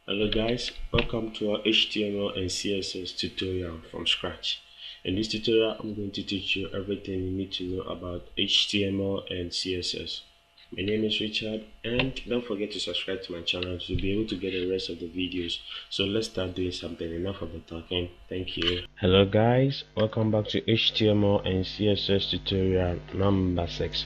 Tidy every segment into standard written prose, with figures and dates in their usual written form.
Hello guys, welcome to our HTML and CSS tutorial from scratch. In this tutorial, I'm going to teach you everything you need to know about HTML and CSS. My name is Richard, and don't forget to subscribe to my channel to be able to get the rest of the videos. So let's start doing something. Enough of the talking. Thank you. Hello guys, welcome back to HTML and CSS tutorial number 6.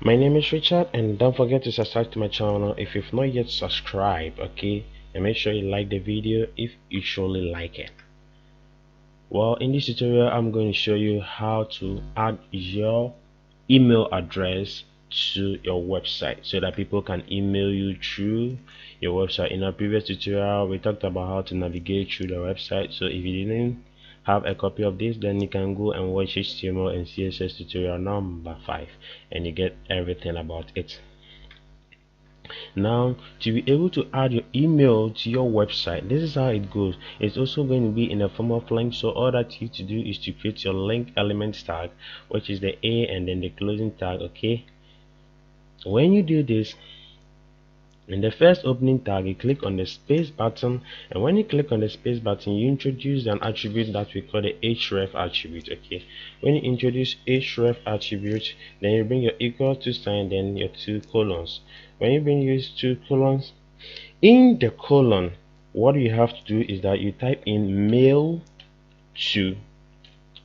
My name is Richard, and don't forget to subscribe to my channel if you've not yet subscribed, okay? And make sure you like the video if you surely like it. Well, in this tutorial, I'm going to show you how to add your email address to your website so that people can email you through your website. In our previous tutorial, we talked about how to navigate through the website. So if you didn't have a copy of this, then you can go and watch HTML and CSS tutorial number 5 and you get everything about it. Now, to be able to add your email to your website, this is how it goes. It's also going to be in a form of link, so all that you need to do is to create your link elements tag, which is the A and then the closing tag. Okay, when you do this, in the first opening tag, you click on the space button, and when you click on the space button, you introduce an attribute that we call the href attribute. Okay, when you introduce href attribute, then you bring your equal to sign, then your two colons. When you bring these two colons, in the colon, what you have to do is that you type in mail to.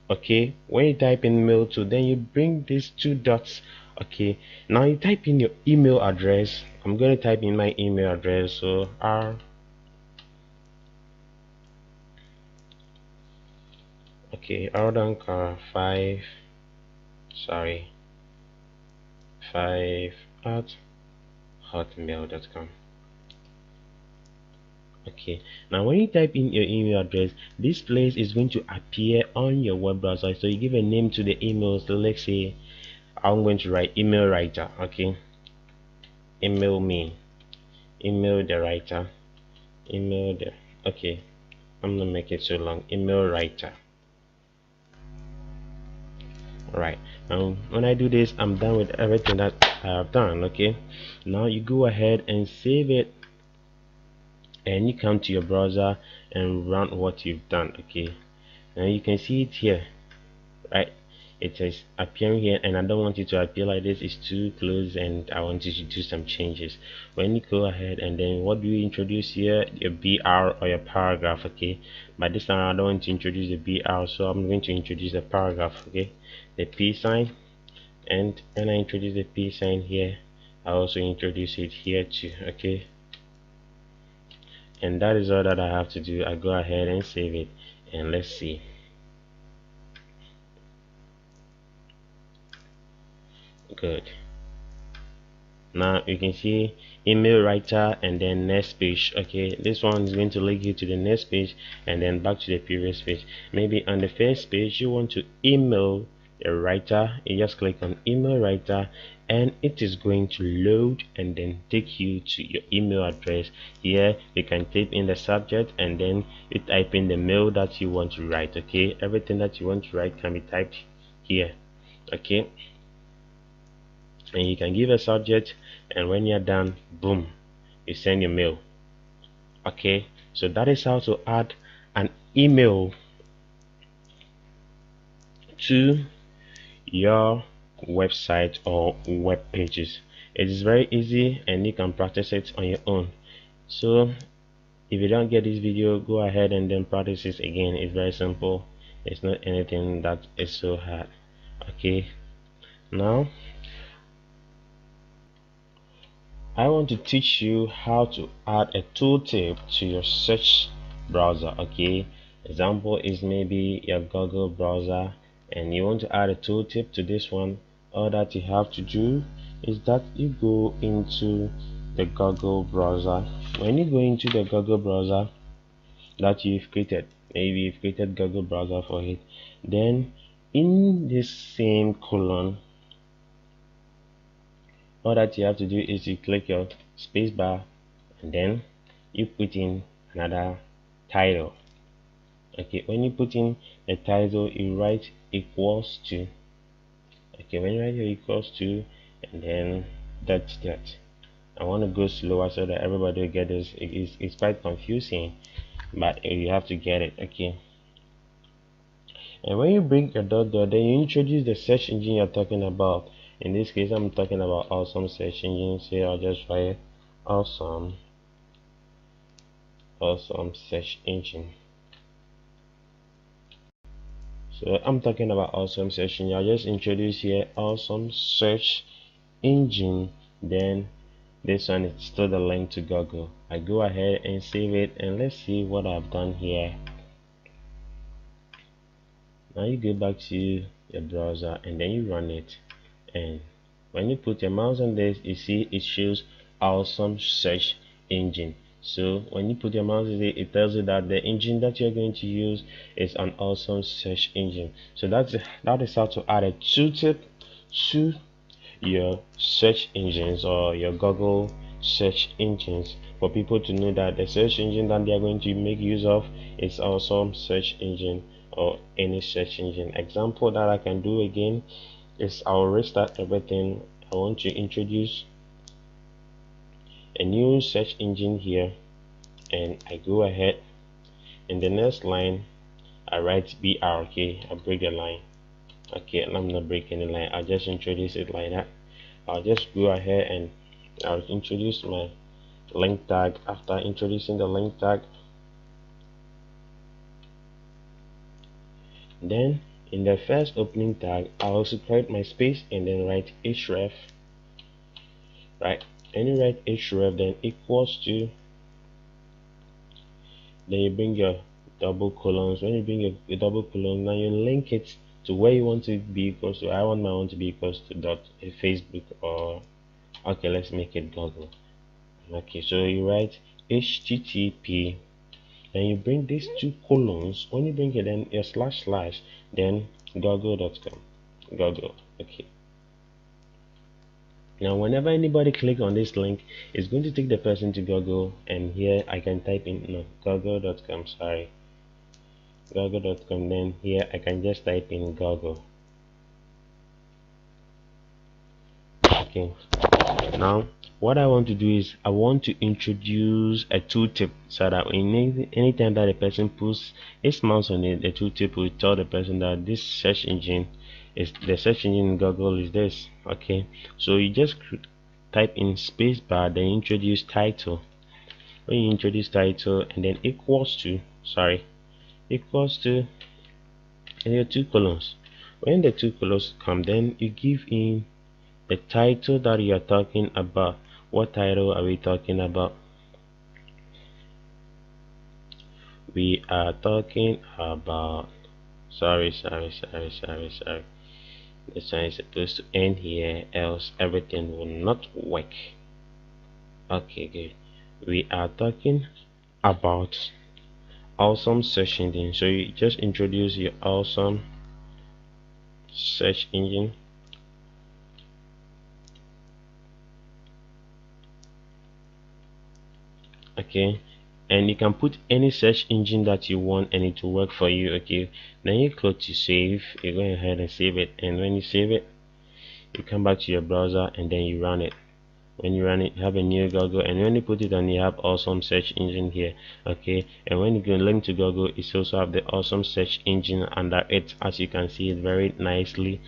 Okay, when you type in mail to, then you bring these two dots. Okay, now you type in your email address. I'm going to type in my email address, so r okay r 5 5 at hotmail.com. Okay, now when you type in your email address, this place is going to appear on your web browser. So you give a name to the email. So let's say I'm going to write email writer. Okay, email me, email the writer, email the. Okay, I'm gonna make it so long. Email writer. Alright, now when I do this, I'm done with everything that I have done. Okay, now you go ahead and save it, and you come to your browser and run what you've done. Okay, now you can see it here, right? It is appearing here, and I don't want it to appear like this. It's too close, and I want you to do some changes. When you go ahead and then what do you introduce here? Your BR or your paragraph. Okay, but this time I don't want to introduce the BR, so I'm going to introduce the paragraph. Okay, the P sign, and when I introduce the P sign here, I also introduce it here too. Okay, and that is all that I have to do. I go ahead and save it, and let's see. Good. Now you can see email writer and then next page. Okay, this one is going to link you to the next page and then back to the previous page. Maybe on the first page you want to email a writer, you just click on email writer, and it is going to load and then take you to your email address. Here you can type in the subject and then you type in the mail that you want to write. Okay, everything that you want to write can be typed here. Okay, and you can give a subject, and when you're done, boom, you send your mail. Okay, so that is how to add an email to your website or web pages. It is very easy and you can practice it on your own. So if you don't get this video, go ahead and then practice it again. It's very simple. It's not anything that is so hard. Okay, now I want to teach you how to add a tooltip to your search browser. Okay, example is maybe your Google browser and you want to add a tooltip to this one. All that you have to do is that you go into the Google browser. When you go into the Google browser that you've created, maybe you've created Google browser for it, then in this same column, all that you have to do is you click your spacebar and then you put in another title. Okay, when you put in the title, you write equals to. Okay, when you write your equals to and then that. I want to go slower so that everybody will get this. It's quite confusing, but you have to get it. Okay. And when you bring your dot, then you introduce the search engine you're talking about. In this case, I'm talking about awesome search engine. So I'll just write awesome search engine. So I'm talking about awesome search engine. I'll just introduce here awesome search engine. Then this one is still the link to Google. I go ahead and save it, and let's see what I've done here. Now you go back to your browser and then you run it, and when you put your mouse on this, you see it shows awesome search engine. So when you put your mouse on it, it tells you that the engine that you're going to use is an awesome search engine. So that is how to add a tooltip to your search engines or your Google search engines, for people to know that the search engine that they are going to make use of is awesome search engine or any search engine. Example that I can do again is I'll restart everything. I want to introduce a new search engine here, and I go ahead in the next line I write BR. Okay, I break the line. Okay, and I'm not breaking the line, I'll just introduce it like that. I'll just go ahead and I'll introduce my link tag. After introducing the link tag, then in the first opening tag I'll also create my space and then write href, right? And you write href, then equals to, then you bring your double colons. When you bring your double colon, now you link it to where you want to be equals to. I want my own to be equals to Facebook, or okay, let's make it Google. Okay, so you write http, then you bring these two colons. When you bring it, then your // then google.com, Google. Okay, now whenever anybody click on this link, it's going to take the person to Google, and here I can type in google.com, sorry, google.com. then here I can just type in Google. Okay, now what I want to do is I want to introduce a tooltip, so that anytime that a person puts his mouse on it, the tooltip will tell the person that this search engine is the search engine in Google is this. Okay, so you just type in spacebar, then introduce title. When you introduce title and then equals to, and your two colons. When the two colons come, then you give in the title that you are talking about. What title are we talking about? We are talking about, sorry, this one is supposed to end here, else everything will not work. Okay, good. We are talking about awesome search engine. So you just introduce your awesome search engine. Okay, and you can put any search engine that you want and it will work for you. Okay, then you click to save. You go ahead and save it, and when you save it, you come back to your browser and then you run it. When you run it, you have a new Google, and when you put it on, you have awesome search engine here. Okay, and when you go link to Google, it also have the awesome search engine under it, as you can see it very nicely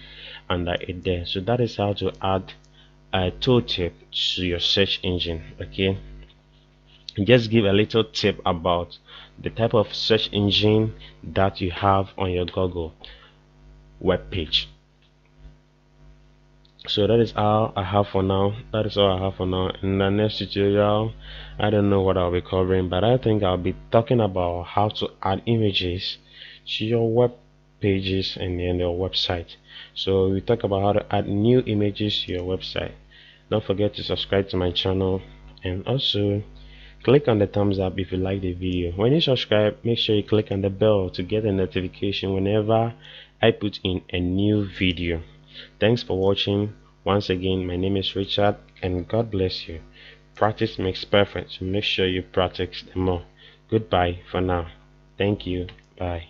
under it there. So that is how to add a tooltip to your search engine. Okay, just give a little tip about the type of search engine that you have on your Google web page. So that is all I have for now. In the next tutorial, I don't know what I'll be covering, but I think I'll be talking about how to add images to your web pages and your website. So we talk about how to add new images to your website. Don't forget to subscribe to my channel, and also click on the thumbs up if you like the video. When you subscribe, make sure you click on the bell to get a notification whenever I put in a new video. Thanks for watching. Once again, my name is Richard, and God bless you. Practice makes perfect, so make sure you practice more. Goodbye for now. Thank you. Bye.